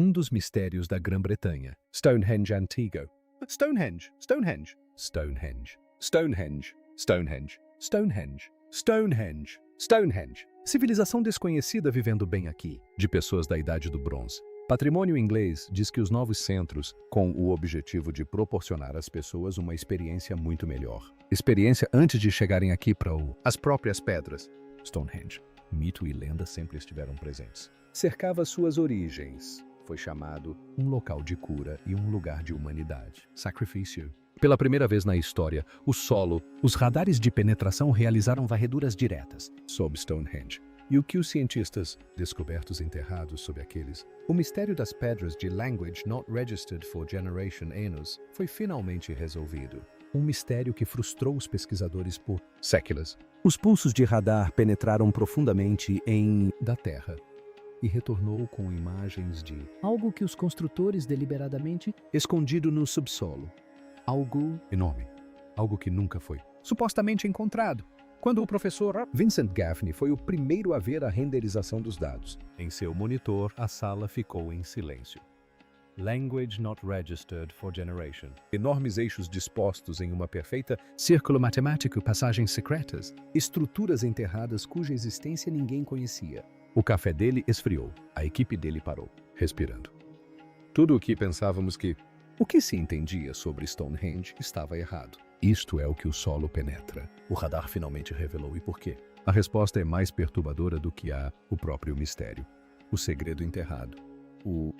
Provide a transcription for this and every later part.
Um dos mistérios da Grã-Bretanha. Stonehenge antigo. Stonehenge, Stonehenge, Stonehenge, Stonehenge, Stonehenge, Stonehenge, Stonehenge, Stonehenge. Civilização desconhecida vivendo bem aqui, de pessoas da Idade do Bronze. Patrimônio inglês diz que os novos centros, com o objetivo de proporcionar às pessoas uma experiência muito melhor. Experiência antes de chegarem aqui para as próprias pedras. Stonehenge. Mito e lenda sempre estiveram presentes. Cercava suas origens. Foi chamado um local de cura e um lugar de humanidade. Sacrifício. Pela primeira vez na história, o solo, os radares de penetração realizaram varreduras diretas sob Stonehenge. E o que os cientistas, descobertos enterrados sob aqueles, o mistério das pedras de Language Not Registered for Generation Anos foi finalmente resolvido. Um mistério que frustrou os pesquisadores por séculos. Os pulsos de radar penetraram profundamente da Terra e retornou com imagens de algo que os construtores deliberadamente escondido no subsolo. Algo enorme, algo que nunca foi supostamente encontrado. Quando o professor Vincent Gaffney foi o primeiro a ver a renderização dos dados, em seu monitor, a sala ficou em silêncio. Language Not Registered for Generation. Enormes eixos dispostos em uma perfeita círculo matemático, passagens secretas, estruturas enterradas cuja existência ninguém conhecia. O café dele esfriou, a equipe dele parou, respirando. Tudo o que pensávamos o que se entendia sobre Stonehenge estava errado. Isto é o que o solo penetra. O radar finalmente revelou e por quê? A resposta é mais perturbadora do que o próprio mistério. O segredo enterrado.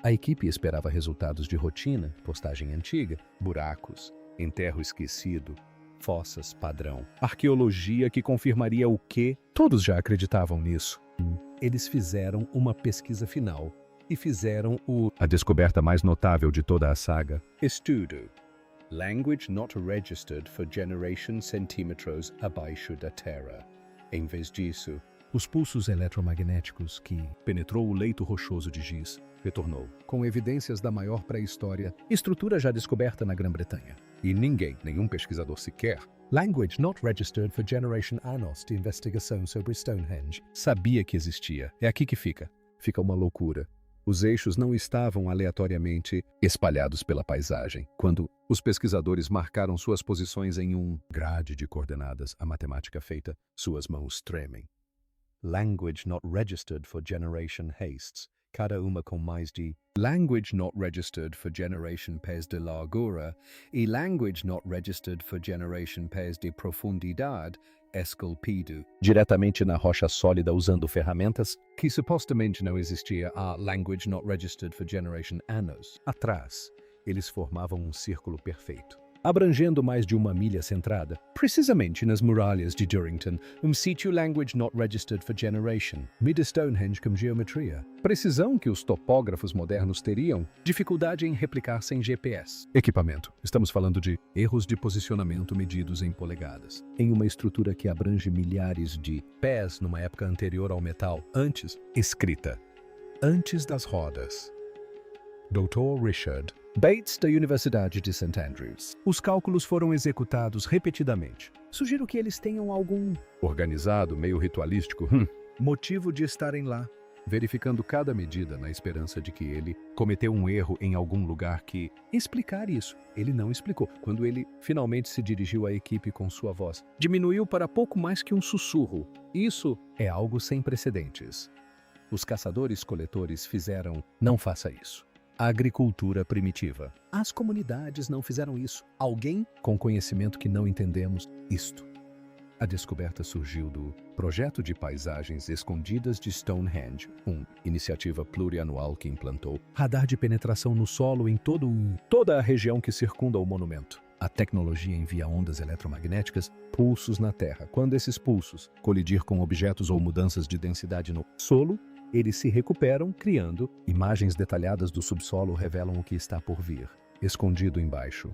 A equipe esperava resultados de rotina, postagem antiga, buracos, enterro esquecido, fossas padrão, arqueologia que confirmaria o quê? Todos já acreditavam nisso. Eles fizeram uma pesquisa final e fizeram a descoberta mais notável de toda a saga. Estudo. Language not registered for generation centímetros abaixo da Terra. Em vez disso, os pulsos eletromagnéticos que penetrou o leito rochoso de giz retornou, com evidências da maior pré-história, estrutura já descoberta na Grã-Bretanha. E nenhum pesquisador sequer, Language Not Registered for Generation Anos de investigação sobre Stonehenge, sabia que existia. É aqui que fica uma loucura. Os eixos não estavam aleatoriamente espalhados pela paisagem. Quando os pesquisadores marcaram suas posições em grade de coordenadas, a matemática feita, suas mãos tremem. Language Not Registered for Generation Hastes, cada uma com mais de Language Not Registered for Generation Pés de largura e Language Not Registered for Generation Pés de profundidade, esculpido diretamente na rocha sólida usando ferramentas que supostamente não existia a Language Not Registered for Generation Anos. Atrás, eles formavam um círculo perfeito, abrangendo mais de 1 milha centrada, precisamente nas muralhas de Durrington, sítio Language Not Registered for Generation, mide Stonehenge com geometria. Precisão que os topógrafos modernos teriam, dificuldade em replicar sem GPS. Equipamento. Estamos falando de erros de posicionamento medidos em polegadas. Em uma estrutura que abrange milhares de pés numa época anterior ao metal, escrita, antes das rodas. Dr. Richard Bates, da Universidade de St. Andrews. Os cálculos foram executados repetidamente. Sugiro que eles tenham algum organizado, meio ritualístico, motivo de estarem lá, verificando cada medida na esperança de que ele cometeu um erro em algum lugar que explicar isso. Ele não explicou. Quando ele finalmente se dirigiu à equipe com sua voz, diminuiu para pouco mais que um sussurro. Isso é algo sem precedentes. Os caçadores-coletores fizeram, não faça isso. A agricultura primitiva. As comunidades não fizeram isso. Alguém com conhecimento que não entendemos isto. A descoberta surgiu do Projeto de Paisagens Escondidas de Stonehenge, iniciativa plurianual que implantou radar de penetração no solo em toda a região que circunda o monumento. A tecnologia envia ondas eletromagnéticas, pulsos na Terra. Quando esses pulsos colidir com objetos ou mudanças de densidade no solo, eles se recuperam, criando imagens detalhadas do subsolo revelam o que está por vir, escondido embaixo.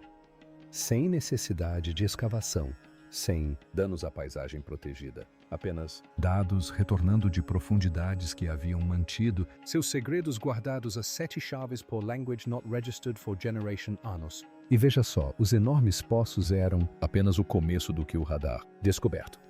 Sem necessidade de escavação, sem danos à paisagem protegida. Apenas dados retornando de profundidades que haviam mantido seus segredos guardados às 7 chaves por Language Not Registered for Generation Anos. E veja só, os enormes poços eram apenas o começo do que o radar descoberto.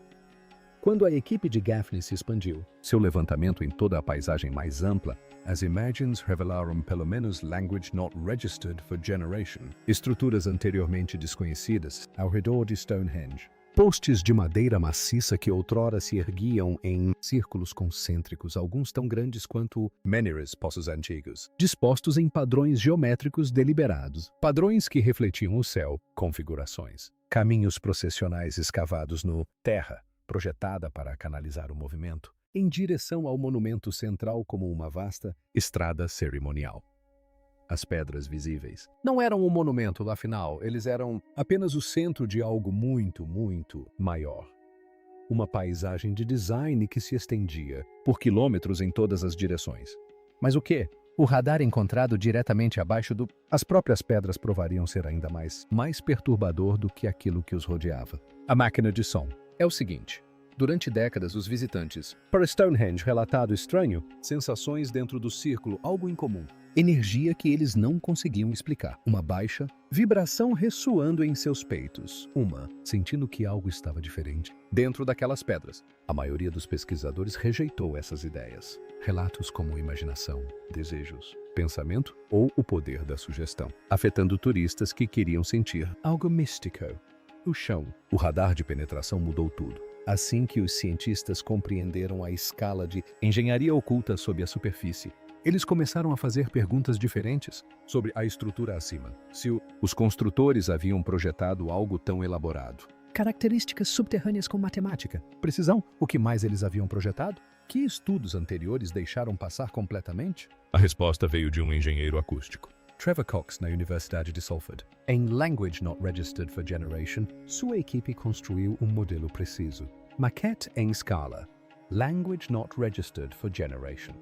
Quando a equipe de Gaffney se expandiu, seu levantamento em toda a paisagem mais ampla, As imagens revelaram pelo menos language not registered for generation, estruturas anteriormente desconhecidas ao redor de Stonehenge. Postes de madeira maciça que outrora se erguiam em círculos concêntricos, alguns tão grandes quanto menhirs, poços antigos, dispostos em padrões geométricos deliberados, padrões que refletiam o céu, configurações, caminhos processionais escavados no terra, projetada para canalizar o movimento, em direção ao monumento central como uma vasta estrada cerimonial. As pedras visíveis não eram um monumento, afinal, eles eram apenas o centro de algo muito, muito maior. Uma paisagem de design que se estendia por quilômetros em todas as direções. Mas o quê? O radar encontrado diretamente abaixo do... As próprias pedras provariam ser ainda mais perturbador do que aquilo que os rodeava. A máquina de som é o seguinte. Durante décadas, os visitantes, para Stonehenge relatado estranho, sensações dentro do círculo, algo incomum. Energia que eles não conseguiam explicar. Uma baixa vibração ressoando em seus peitos. Sentindo que algo estava diferente dentro daquelas pedras. A maioria dos pesquisadores rejeitou essas ideias. Relatos como imaginação, desejos, pensamento ou o poder da sugestão, afetando turistas que queriam sentir algo místico. O chão, o radar de penetração mudou tudo. Assim que os cientistas compreenderam a escala de engenharia oculta sob a superfície, eles começaram a fazer perguntas diferentes sobre a estrutura acima. Se os construtores haviam projetado algo tão elaborado. Características subterrâneas com matemática. Precisão, o que mais eles haviam projetado? Que estudos anteriores deixaram passar completamente? A resposta veio de um engenheiro acústico. Trevor Cox, na Universidade de Salford. Em Language Not Registered for Generation, sua equipe construiu um modelo preciso. Maquete em escala. Language Not Registered for Generation.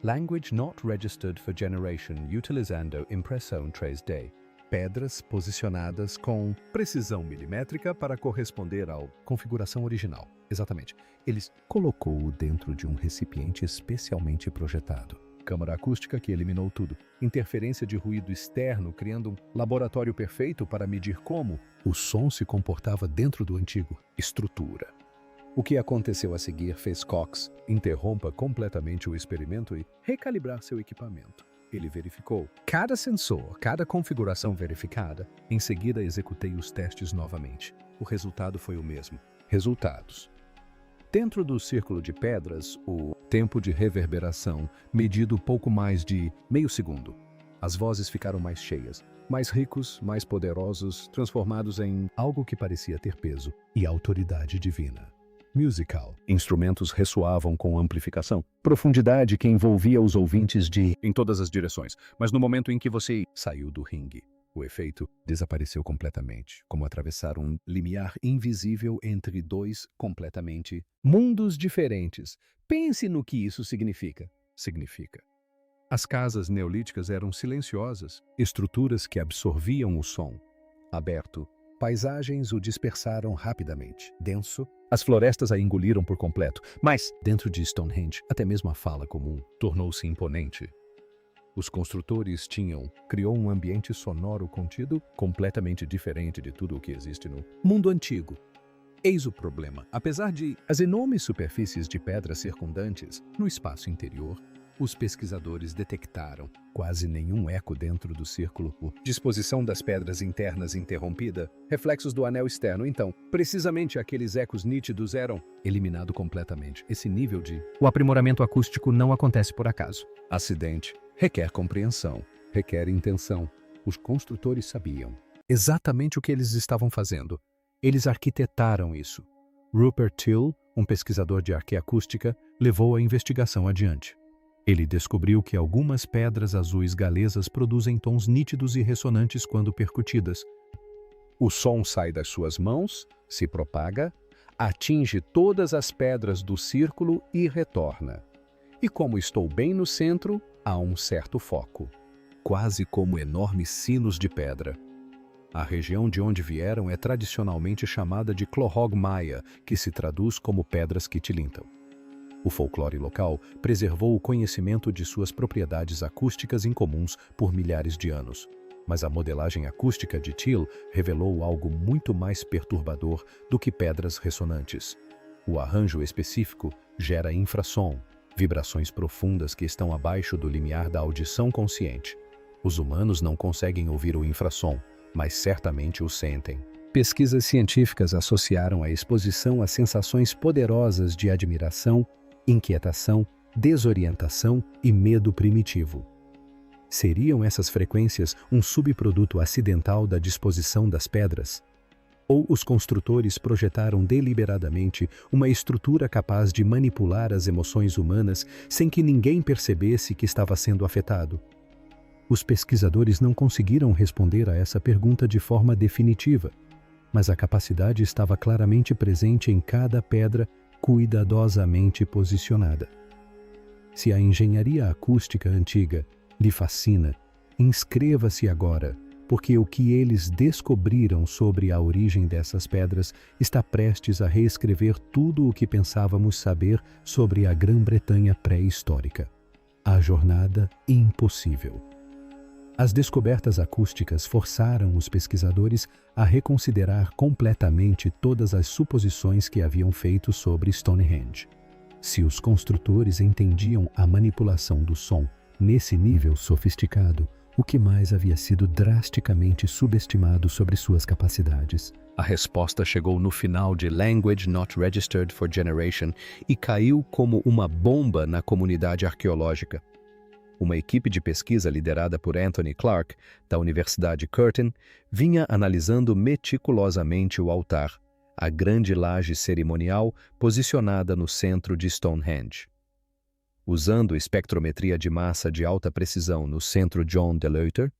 Language Not Registered for Generation utilizando impressão 3D. Pedras posicionadas com precisão milimétrica para corresponder à configuração original. Exatamente. Eles colocou-o dentro de um recipiente especialmente projetado. Câmara acústica que eliminou tudo. Interferência de ruído externo, criando um laboratório perfeito para medir como o som se comportava dentro do antigo estrutura. O que aconteceu a seguir fez Cox interrompa completamente o experimento e recalibrar seu equipamento. Ele verificou cada sensor, cada configuração verificada. Em seguida, executei os testes novamente. O resultado foi o mesmo. Resultados. Dentro do círculo de pedras, o tempo de reverberação medido pouco mais de meio segundo. As vozes ficaram mais cheias, mais ricos, mais poderosos, transformados em algo que parecia ter peso e autoridade divina. Musical. Instrumentos ressoavam com amplificação. Profundidade que envolvia os ouvintes em todas as direções. Mas no momento em que você saiu do ringue, o efeito desapareceu completamente, como atravessar um limiar invisível entre dois completamente mundos diferentes. Pense no que isso significa. As casas neolíticas eram silenciosas, estruturas que absorviam o som. Aberto, paisagens o dispersaram rapidamente. Denso, as florestas a engoliram por completo. Mas, dentro de Stonehenge, até mesmo a fala comum tornou-se imponente. Os construtores criou um ambiente sonoro contido completamente diferente de tudo o que existe no mundo antigo. Eis o problema. Apesar de as enormes superfícies de pedras circundantes no espaço interior, os pesquisadores detectaram quase nenhum eco dentro do círculo. Disposição das pedras internas interrompida, reflexos do anel externo. Então, precisamente aqueles ecos nítidos eram eliminados completamente. Esse nível o aprimoramento acústico não acontece por acaso. Acidente requer compreensão, requer intenção. Os construtores sabiam exatamente o que eles estavam fazendo. Eles arquitetaram isso. Rupert Till, um pesquisador de arqueacústica, levou a investigação adiante. Ele descobriu que algumas pedras azuis galesas produzem tons nítidos e ressonantes quando percutidas. O som sai das suas mãos, se propaga, atinge todas as pedras do círculo e retorna. E como estou bem no centro, há um certo foco, quase como enormes sinos de pedra. A região de onde vieram é tradicionalmente chamada de Clorrog Maia, que se traduz como pedras que tilintam. O folclore local preservou o conhecimento de suas propriedades acústicas incomuns por milhares de anos. Mas a modelagem acústica de Till revelou algo muito mais perturbador do que pedras ressonantes. O arranjo específico gera infrassom, vibrações profundas que estão abaixo do limiar da audição consciente. Os humanos não conseguem ouvir o infrassom, mas certamente o sentem. Pesquisas científicas associaram a exposição a sensações poderosas de admiração, inquietação, desorientação e medo primitivo. Seriam essas frequências um subproduto acidental da disposição das pedras? Ou os construtores projetaram deliberadamente uma estrutura capaz de manipular as emoções humanas sem que ninguém percebesse que estava sendo afetado? Os pesquisadores não conseguiram responder a essa pergunta de forma definitiva, mas a capacidade estava claramente presente em cada pedra cuidadosamente posicionada. Se a engenharia acústica antiga lhe fascina, inscreva-se agora, porque o que eles descobriram sobre a origem dessas pedras está prestes a reescrever tudo o que pensávamos saber sobre a Grã-Bretanha pré-histórica. A jornada impossível. As descobertas acústicas forçaram os pesquisadores a reconsiderar completamente todas as suposições que haviam feito sobre Stonehenge. Se os construtores entendiam a manipulação do som nesse nível sofisticado, o que mais havia sido drasticamente subestimado sobre suas capacidades? A resposta chegou no final de Language Not Registered for Generation e caiu como uma bomba na comunidade arqueológica. Uma equipe de pesquisa liderada por Anthony Clark, da Universidade Curtin, vinha analisando meticulosamente o altar, a grande laje cerimonial posicionada no centro de Stonehenge. Usando espectrometria de massa de alta precisão no Centro John Deluter,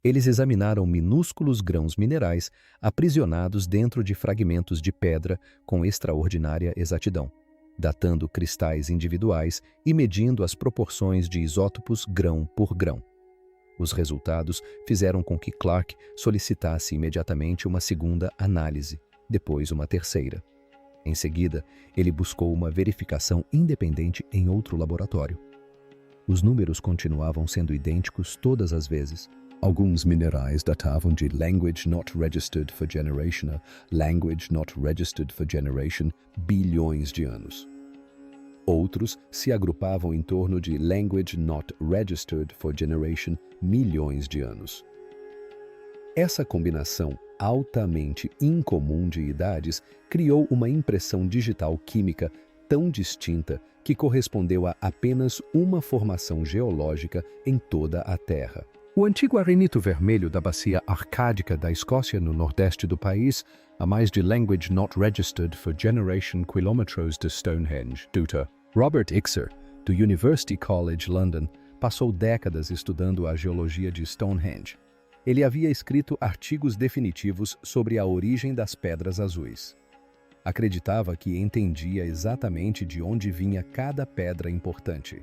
eles examinaram minúsculos grãos minerais aprisionados dentro de fragmentos de pedra com extraordinária exatidão, datando cristais individuais e medindo as proporções de isótopos grão por grão. Os resultados fizeram com que Clark solicitasse imediatamente uma segunda análise, depois uma terceira. Em seguida, ele buscou uma verificação independente em outro laboratório. Os números continuavam sendo idênticos todas as vezes. Alguns minerais datavam de Language Not Registered for Generation a Language Not Registered for Generation bilhões de anos. Outros se agrupavam em torno de Language Not Registered for Generation milhões de anos. Essa combinação altamente incomum de idades criou uma impressão digital química tão distinta que correspondeu a apenas uma formação geológica em toda a Terra. O antigo arenito vermelho da bacia arcádica da Escócia, no nordeste do país, a mais de Language Not Registered for Generation quilômetros de Stonehenge, Dr. Robert Ixer, do University College London, passou décadas estudando a geologia de Stonehenge. Ele havia escrito artigos definitivos sobre a origem das pedras azuis. Acreditava que entendia exatamente de onde vinha cada pedra importante.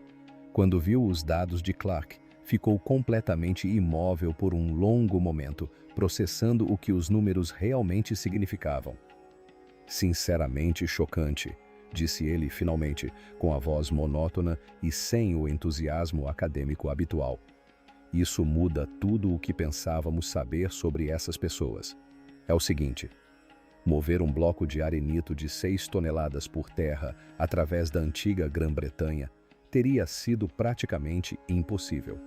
Quando viu os dados de Clark, ficou completamente imóvel por um longo momento, processando o que os números realmente significavam. Sinceramente chocante, disse ele finalmente, com a voz monótona e sem o entusiasmo acadêmico habitual. Isso muda tudo o que pensávamos saber sobre essas pessoas. É o seguinte: mover um bloco de arenito de 6 toneladas por terra através da antiga Grã-Bretanha teria sido praticamente impossível.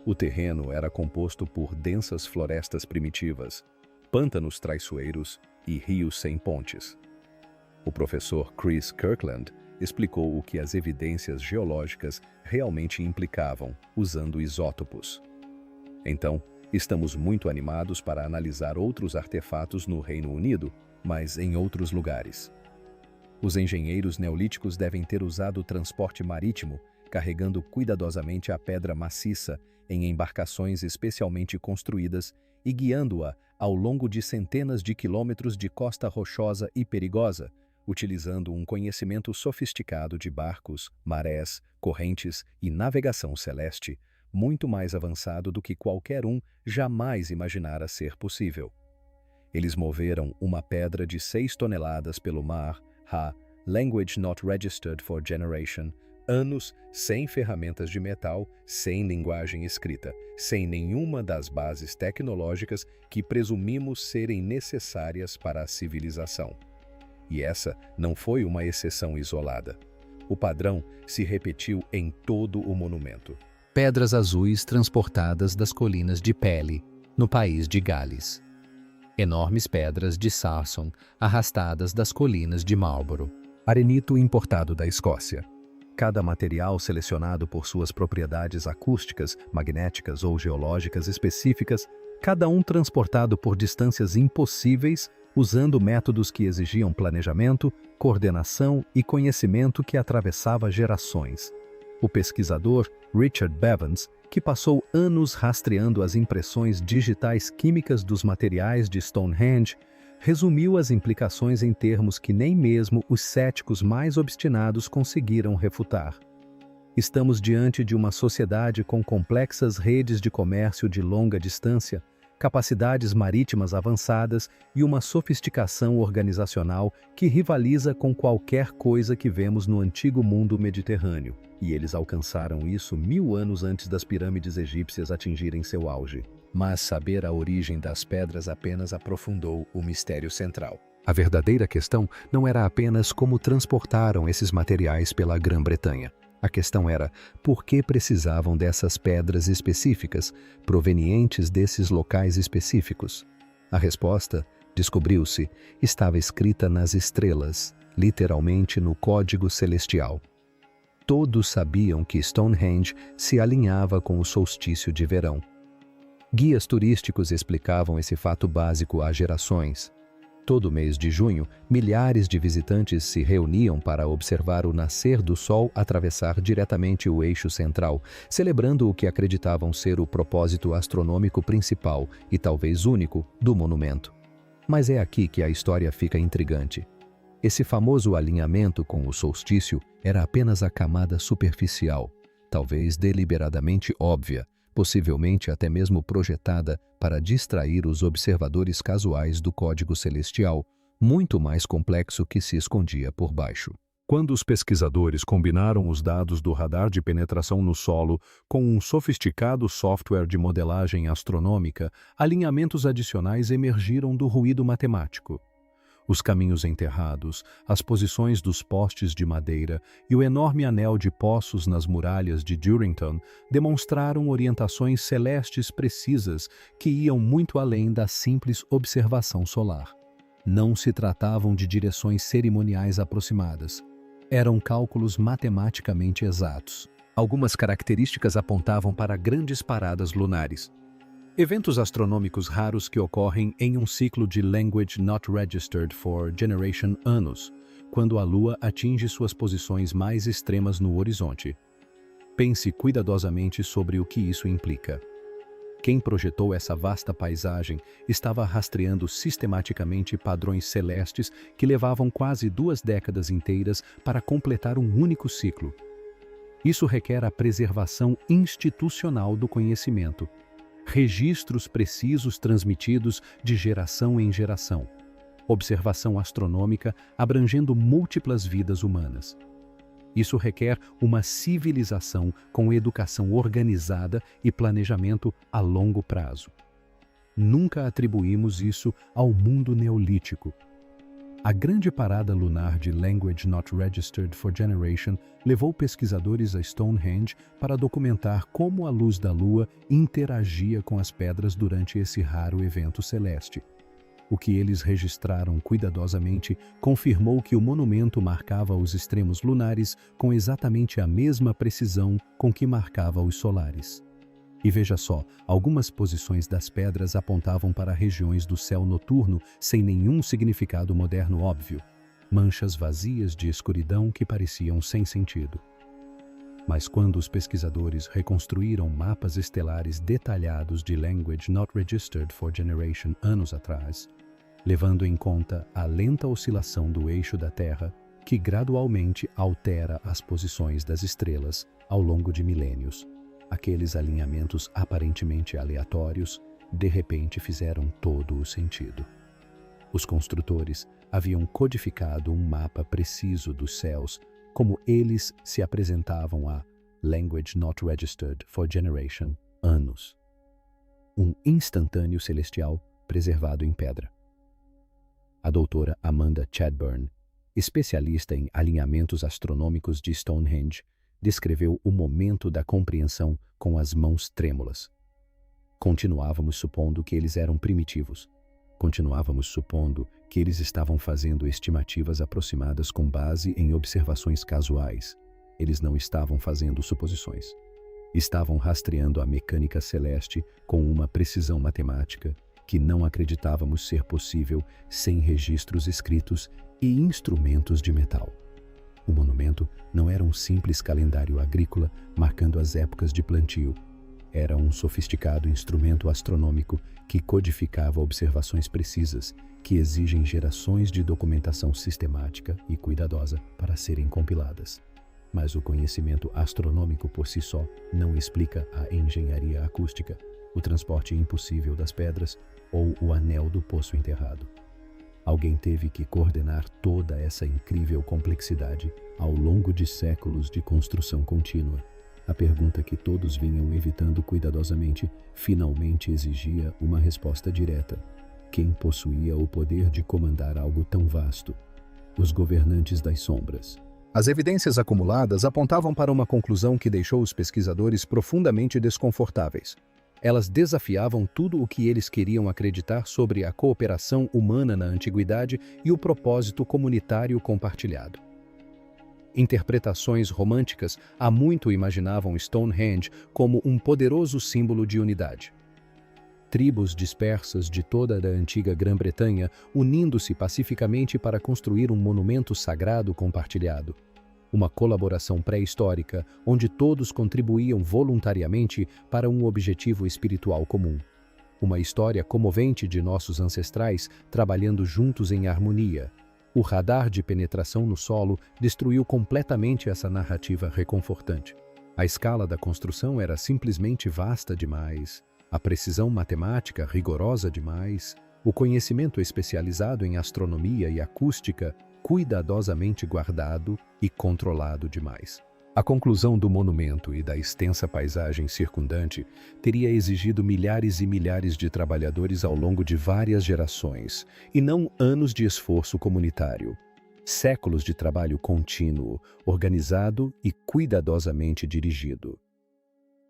O terreno era composto por densas florestas primitivas, pântanos traiçoeiros e rios sem pontes. O professor Chris Kirkland explicou o que as evidências geológicas realmente implicavam, usando isótopos. Então, estamos muito animados para analisar outros artefatos no Reino Unido, mas em outros lugares. Os engenheiros neolíticos devem ter usado o transporte marítimo, carregando cuidadosamente a pedra maciça em embarcações especialmente construídas e guiando-a ao longo de centenas de quilômetros de costa rochosa e perigosa, utilizando um conhecimento sofisticado de barcos, marés, correntes e navegação celeste, muito mais avançado do que qualquer um jamais imaginara ser possível. Eles moveram uma pedra de 6 toneladas pelo mar, Language Not Registered for Generation, anos sem ferramentas de metal, sem linguagem escrita, sem nenhuma das bases tecnológicas que presumimos serem necessárias para a civilização. E essa não foi uma exceção isolada. O padrão se repetiu em todo o monumento. Pedras azuis transportadas das colinas de Pele, no país de Gales. Enormes pedras de Sarson arrastadas das colinas de Marlborough. Arenito importado da Escócia. Cada material selecionado por suas propriedades acústicas, magnéticas ou geológicas específicas, cada um transportado por distâncias impossíveis, usando métodos que exigiam planejamento, coordenação e conhecimento que atravessava gerações. O pesquisador Richard Bevans, que passou anos rastreando as impressões digitais químicas dos materiais de Stonehenge, resumiu as implicações em termos que nem mesmo os céticos mais obstinados conseguiram refutar. Estamos diante de uma sociedade com complexas redes de comércio de longa distância, capacidades marítimas avançadas e uma sofisticação organizacional que rivaliza com qualquer coisa que vemos no antigo mundo mediterrâneo. E eles alcançaram isso 1000 anos antes das pirâmides egípcias atingirem seu auge. Mas saber a origem das pedras apenas aprofundou o mistério central. A verdadeira questão não era apenas como transportaram esses materiais pela Grã-Bretanha. A questão era por que precisavam dessas pedras específicas, provenientes desses locais específicos. A resposta, descobriu-se, estava escrita nas estrelas, literalmente no código celestial. Todos sabiam que Stonehenge se alinhava com o solstício de verão. Guias turísticos explicavam esse fato básico há gerações. Todo mês de junho, milhares de visitantes se reuniam para observar o nascer do sol atravessar diretamente o eixo central, celebrando o que acreditavam ser o propósito astronômico principal e talvez único do monumento. Mas é aqui que a história fica intrigante. Esse famoso alinhamento com o solstício era apenas a camada superficial, talvez deliberadamente óbvia, possivelmente até mesmo projetada para distrair os observadores casuais do código celestial, muito mais complexo que se escondia por baixo. Quando os pesquisadores combinaram os dados do radar de penetração no solo com um sofisticado software de modelagem astronômica, alinhamentos adicionais emergiram do ruído matemático. Os caminhos enterrados, as posições dos postes de madeira e o enorme anel de poços nas muralhas de Durrington demonstraram orientações celestes precisas que iam muito além da simples observação solar. Não se tratavam de direções cerimoniais aproximadas. Eram cálculos matematicamente exatos. Algumas características apontavam para grandes paradas lunares. Eventos astronômicos raros que ocorrem em um ciclo de Language Not Registered for Generation anos, quando a Lua atinge suas posições mais extremas no horizonte. Pense cuidadosamente sobre o que isso implica. Quem projetou essa vasta paisagem estava rastreando sistematicamente padrões celestes que levavam quase 2 décadas inteiras para completar um único ciclo. Isso requer a preservação institucional do conhecimento. Registros precisos transmitidos de geração em geração. Observação astronômica abrangendo múltiplas vidas humanas. Isso requer uma civilização com educação organizada e planejamento a longo prazo. Nunca atribuímos isso ao mundo neolítico. A grande parada lunar de Language Not Registered for Generation levou pesquisadores a Stonehenge para documentar como a luz da Lua interagia com as pedras durante esse raro evento celeste. O que eles registraram cuidadosamente confirmou que o monumento marcava os extremos lunares com exatamente a mesma precisão com que marcava os solares. E veja só, algumas posições das pedras apontavam para regiões do céu noturno sem nenhum significado moderno óbvio, manchas vazias de escuridão que pareciam sem sentido. Mas quando os pesquisadores reconstruíram mapas estelares detalhados de Language Not Registered for Generation anos atrás, levando em conta a lenta oscilação do eixo da Terra, que gradualmente altera as posições das estrelas ao longo de milênios, aqueles alinhamentos aparentemente aleatórios, de repente fizeram todo o sentido. Os construtores haviam codificado um mapa preciso dos céus, como eles se apresentavam a Language Not Registered for Generation anos. Um instantâneo celestial preservado em pedra. A doutora Amanda Chadbourne, especialista em alinhamentos astronômicos de Stonehenge, descreveu o momento da compreensão com as mãos trêmulas. Continuávamos supondo que eles eram primitivos. Continuávamos supondo que eles estavam fazendo estimativas aproximadas com base em observações casuais. Eles não estavam fazendo suposições. Estavam rastreando a mecânica celeste com uma precisão matemática que não acreditávamos ser possível sem registros escritos e instrumentos de metal. O monumento não era um simples calendário agrícola marcando as épocas de plantio. Era um sofisticado instrumento astronômico que codificava observações precisas que exigem gerações de documentação sistemática e cuidadosa para serem compiladas. Mas o conhecimento astronômico por si só não explica a engenharia acústica, o transporte impossível das pedras ou o anel do poço enterrado. Alguém teve que coordenar toda essa incrível complexidade ao longo de séculos de construção contínua. A pergunta que todos vinham evitando cuidadosamente finalmente exigia uma resposta direta. Quem possuía o poder de comandar algo tão vasto? Os governantes das sombras. As evidências acumuladas apontavam para uma conclusão que deixou os pesquisadores profundamente desconfortáveis. Elas desafiavam tudo o que eles queriam acreditar sobre a cooperação humana na antiguidade e o propósito comunitário compartilhado. Interpretações românticas há muito imaginavam Stonehenge como um poderoso símbolo de unidade. Tribos dispersas de toda a antiga Grã-Bretanha unindo-se pacificamente para construir um monumento sagrado compartilhado. Uma colaboração pré-histórica onde todos contribuíam voluntariamente para um objetivo espiritual comum. Uma história comovente de nossos ancestrais trabalhando juntos em harmonia. O radar de penetração no solo destruiu completamente essa narrativa reconfortante. A escala da construção era simplesmente vasta demais, a precisão matemática rigorosa demais, o conhecimento especializado em astronomia e acústica cuidadosamente guardado e controlado demais. A conclusão do monumento e da extensa paisagem circundante teria exigido milhares e milhares de trabalhadores ao longo de várias gerações, e não anos de esforço comunitário. Séculos de trabalho contínuo, organizado e cuidadosamente dirigido.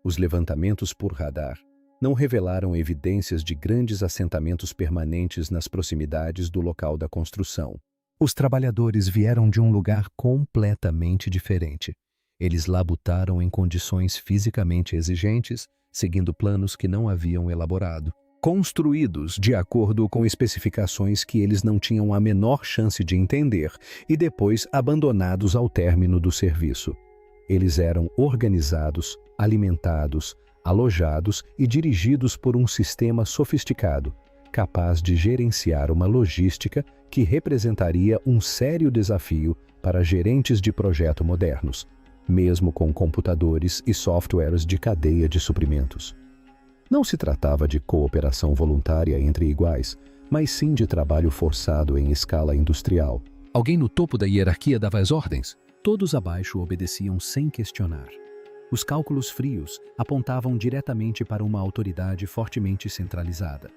Os levantamentos por radar não revelaram evidências de grandes assentamentos permanentes nas proximidades do local da construção. Os trabalhadores vieram de um lugar completamente diferente. Eles labutaram em condições fisicamente exigentes, seguindo planos que não haviam elaborado, construídos de acordo com especificações que eles não tinham a menor chance de entender e depois abandonados ao término do serviço. Eles eram organizados, alimentados, alojados e dirigidos por um sistema sofisticado, capaz de gerenciar uma logística que representaria um sério desafio para gerentes de projeto modernos, mesmo com computadores e softwares de cadeia de suprimentos. Não se tratava de cooperação voluntária entre iguais, mas sim de trabalho forçado em escala industrial. Alguém no topo da hierarquia dava as ordens. Todos abaixo obedeciam sem questionar. Os cálculos frios apontavam diretamente para uma autoridade fortemente centralizada.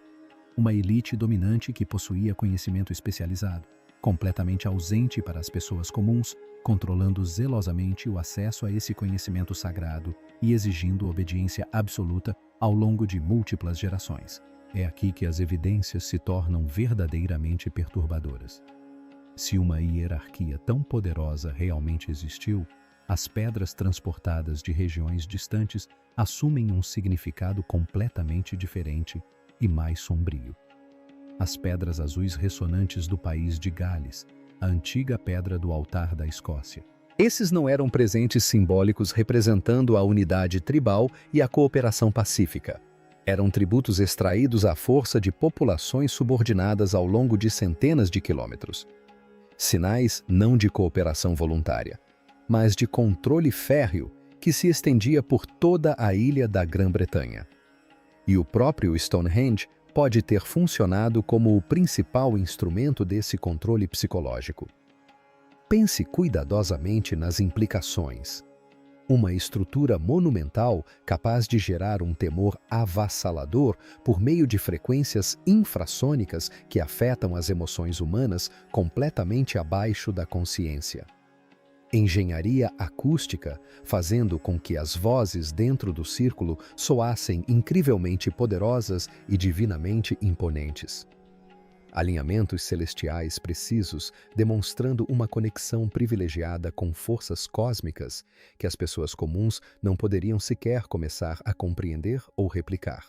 Uma elite dominante que possuía conhecimento especializado, completamente ausente para as pessoas comuns, controlando zelosamente o acesso a esse conhecimento sagrado e exigindo obediência absoluta ao longo de múltiplas gerações. É aqui que as evidências se tornam verdadeiramente perturbadoras. Se uma hierarquia tão poderosa realmente existiu, as pedras transportadas de regiões distantes assumem um significado completamente diferente e mais sombrio. As pedras azuis ressonantes do país de Gales, a antiga pedra do altar da Escócia. Esses não eram presentes simbólicos representando a unidade tribal e a cooperação pacífica. Eram tributos extraídos à força de populações subordinadas ao longo de centenas de quilômetros. Sinais não de cooperação voluntária, mas de controle férreo que se estendia por toda a ilha da Grã-Bretanha. E o próprio Stonehenge pode ter funcionado como o principal instrumento desse controle psicológico. Pense cuidadosamente nas implicações. Uma estrutura monumental capaz de gerar um temor avassalador por meio de frequências infrassônicas que afetam as emoções humanas completamente abaixo da consciência. Engenharia acústica, fazendo com que as vozes dentro do círculo soassem incrivelmente poderosas e divinamente imponentes. Alinhamentos celestiais precisos, demonstrando uma conexão privilegiada com forças cósmicas que as pessoas comuns não poderiam sequer começar a compreender ou replicar.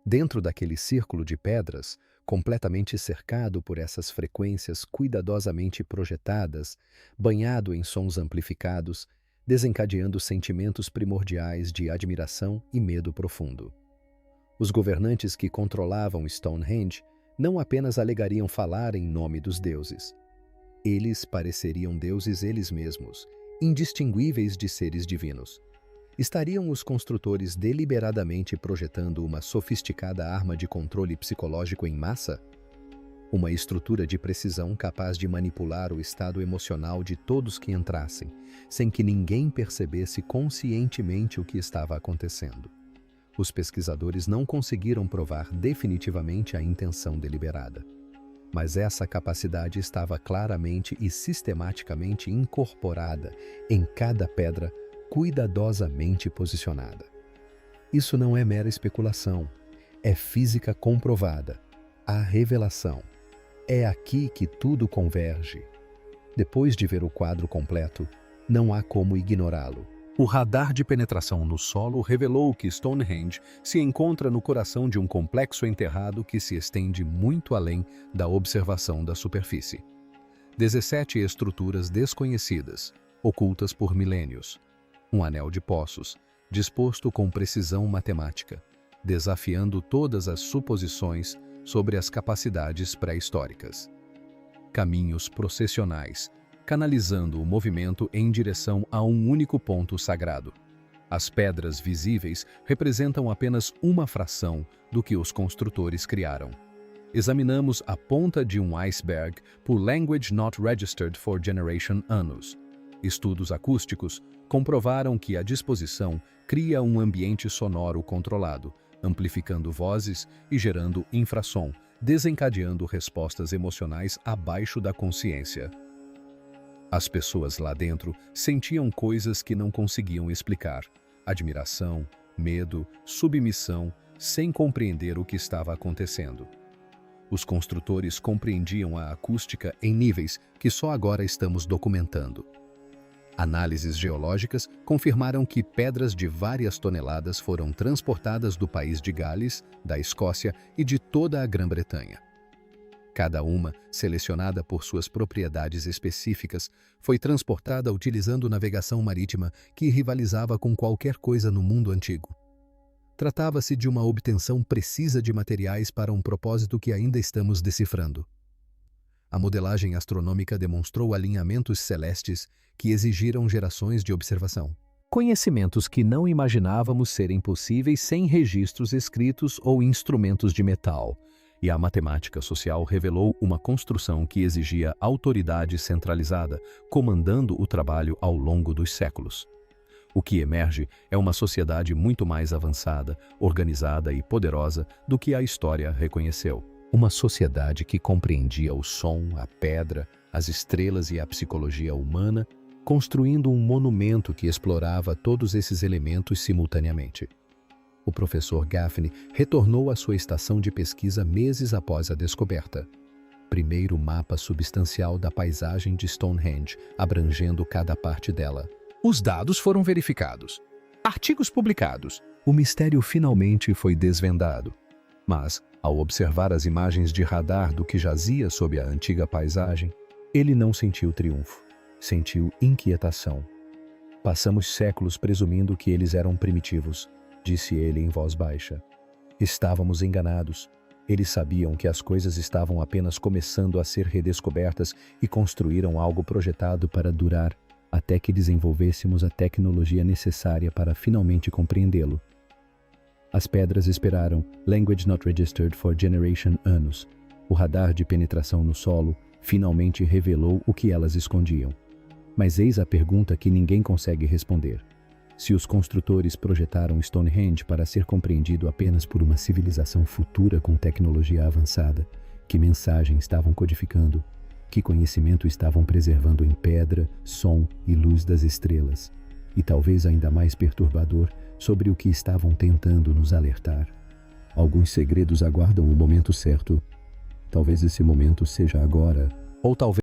Dentro daquele círculo de pedras, completamente cercado por essas frequências cuidadosamente projetadas, banhado em sons amplificados, desencadeando sentimentos primordiais de admiração e medo profundo. Os governantes que controlavam Stonehenge não apenas alegariam falar em nome dos deuses. Eles pareceriam deuses eles mesmos, indistinguíveis de seres divinos. Estariam os construtores deliberadamente projetando uma sofisticada arma de controle psicológico em massa? Uma estrutura de precisão capaz de manipular o estado emocional de todos que entrassem, sem que ninguém percebesse conscientemente o que estava acontecendo. Os pesquisadores não conseguiram provar definitivamente a intenção deliberada. Mas essa capacidade estava claramente e sistematicamente incorporada em cada pedra cuidadosamente posicionada. Isso não é mera especulação, é física comprovada, a revelação. É aqui que tudo converge. Depois de ver o quadro completo, não há como ignorá-lo. O radar de penetração no solo revelou que Stonehenge se encontra no coração de um complexo enterrado que se estende muito além da observação da superfície. 17 estruturas desconhecidas, ocultas por milênios. Um anel de poços, disposto com precisão matemática, desafiando todas as suposições sobre as capacidades pré-históricas. Caminhos processionais, canalizando o movimento em direção a um único ponto sagrado. As pedras visíveis representam apenas uma fração do que os construtores criaram. Examinamos a ponta de um iceberg por Language Not Registered for Generation Annus. Estudos acústicos comprovaram que a disposição cria um ambiente sonoro controlado, amplificando vozes e gerando infrassom, desencadeando respostas emocionais abaixo da consciência. As pessoas lá dentro sentiam coisas que não conseguiam explicar: admiração, medo, submissão, sem compreender o que estava acontecendo. Os construtores compreendiam a acústica em níveis que só agora estamos documentando. Análises geológicas confirmaram que pedras de várias toneladas foram transportadas do país de Gales, da Escócia e de toda a Grã-Bretanha. Cada uma, selecionada por suas propriedades específicas, foi transportada utilizando navegação marítima que rivalizava com qualquer coisa no mundo antigo. Tratava-se de uma obtenção precisa de materiais para um propósito que ainda estamos decifrando. A modelagem astronômica demonstrou alinhamentos celestes que exigiram gerações de observação. Conhecimentos que não imaginávamos serem possíveis sem registros escritos ou instrumentos de metal. E a matemática social revelou uma construção que exigia autoridade centralizada, comandando o trabalho ao longo dos séculos. O que emerge é uma sociedade muito mais avançada, organizada e poderosa do que a história reconheceu. Uma sociedade que compreendia o som, a pedra, as estrelas e a psicologia humana, construindo um monumento que explorava todos esses elementos simultaneamente. O professor Gaffney retornou à sua estação de pesquisa meses após a descoberta. Primeiro mapa substancial da paisagem de Stonehenge, abrangendo cada parte dela. Os dados foram verificados. Artigos publicados. O mistério finalmente foi desvendado. Mas, ao observar as imagens de radar do que jazia sob a antiga paisagem, ele não sentiu triunfo. Sentiu inquietação. Passamos séculos presumindo que eles eram primitivos, disse ele em voz baixa. Estávamos enganados. Eles sabiam que as coisas estavam apenas começando a ser redescobertas e construíram algo projetado para durar até que desenvolvêssemos a tecnologia necessária para finalmente compreendê-lo. As pedras esperaram Language Not Registered for Generation Annus. O radar de penetração no solo finalmente revelou o que elas escondiam. Mas eis a pergunta que ninguém consegue responder. Se os construtores projetaram Stonehenge para ser compreendido apenas por uma civilização futura com tecnologia avançada, que mensagem estavam codificando? Que conhecimento estavam preservando em pedra, som e luz das estrelas? E talvez ainda mais perturbador, sobre o que estavam tentando nos alertar. Alguns segredos aguardam o momento certo. Talvez esse momento seja agora, ou talvez